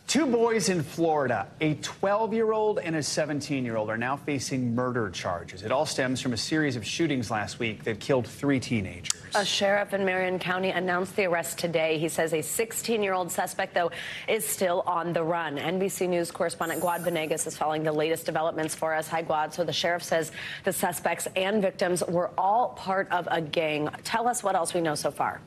Two boys in Florida, a 12-year-old and a 17-year-old, are now facing murder charges. It all stems from a series of shootings last week that killed 3 teenagers. A sheriff in Marion County announced the arrest today. He says a 16-year-old suspect, though, is still on the run. NBC News correspondent Guad Venegas is following the latest developments for us. Hi, Guad. So the sheriff says the suspects and victims were all part of a gang. Tell us what else we know so far.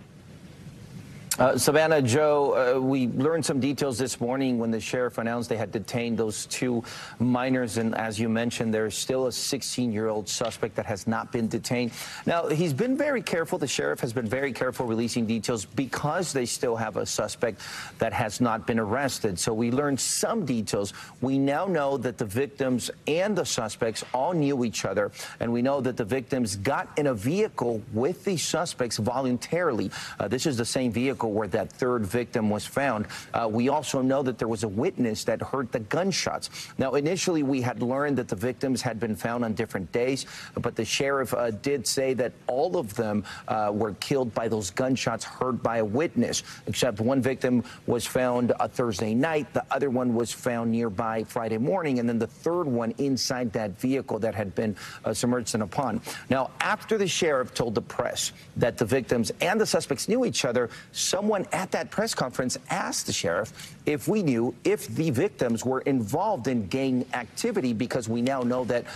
Savannah, Joe, we learned some details this morning when the sheriff announced they had detained those 2 minors. And as you mentioned, there's still a 16-year-old suspect that has not been detained. Now, he's been very careful. The sheriff has been very careful releasing details because they still have a suspect that has not been arrested. So we learned some details. We now know that the victims and the suspects all knew each other. And we know that the victims got in a vehicle with the suspects voluntarily. This is the same vehicle where that 3rd victim was found. We also know that there was a witness that heard the gunshots. Now, initially, we had learned that the victims had been found on different days, but the sheriff did say that all of them were killed by those gunshots heard by a witness, except one victim was found a Thursday night, the other one was found nearby Friday morning, and then the 3rd one inside that vehicle that had been submerged in a pond. Now, after the sheriff told the press that the victims and the suspects knew each other, someone at that press conference asked the sheriff if we knew if the victims were involved in gang activity, because we now know that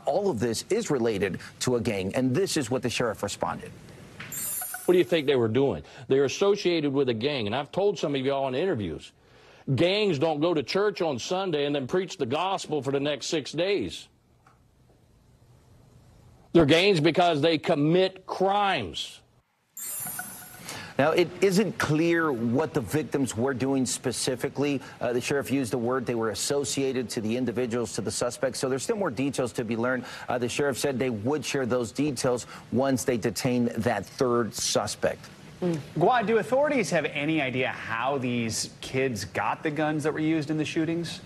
all of this is related to a gang. And this is what the sheriff responded. What do you think they were doing? They're associated with a gang. And I've told some of y'all in interviews, gangs don't go to church on Sunday and then preach the gospel for the next 6 days. They're gangs because they commit crimes. Now, it isn't clear what the victims were doing specifically. The sheriff used the word they were associated to the individuals, to the suspects. So there's still more details to be learned. The sheriff said they would share those details once they detain that 3rd suspect. Guad, do authorities have any idea how these kids got the guns that were used in the shootings?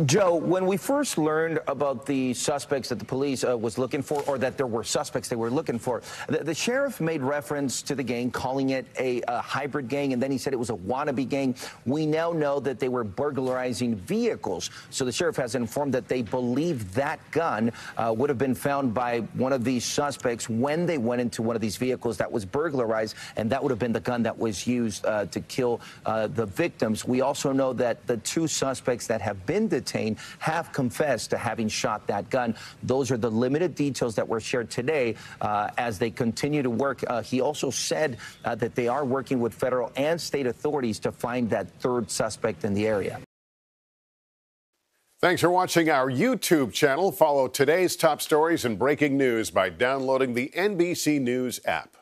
Joe, when we first learned about the suspects that the police was looking for, or that there were suspects they were looking for, the sheriff made reference to the gang, calling it a hybrid gang, and then he said it was a wannabe gang. We now know that they were burglarizing vehicles. So the sheriff has informed that they believe that gun would have been found by one of these suspects when they went into one of these vehicles that was burglarized, and that would have been the gun that was used to kill the victims. We also know that the 2 suspects that have been detained have confessed to having shot that gun. Those are the limited details that were shared today as they continue to work. He also said that they are working with federal and state authorities to find that 3rd suspect in the area. Thanks for watching our YouTube channel. Follow today's top stories and breaking news by downloading the NBC News app.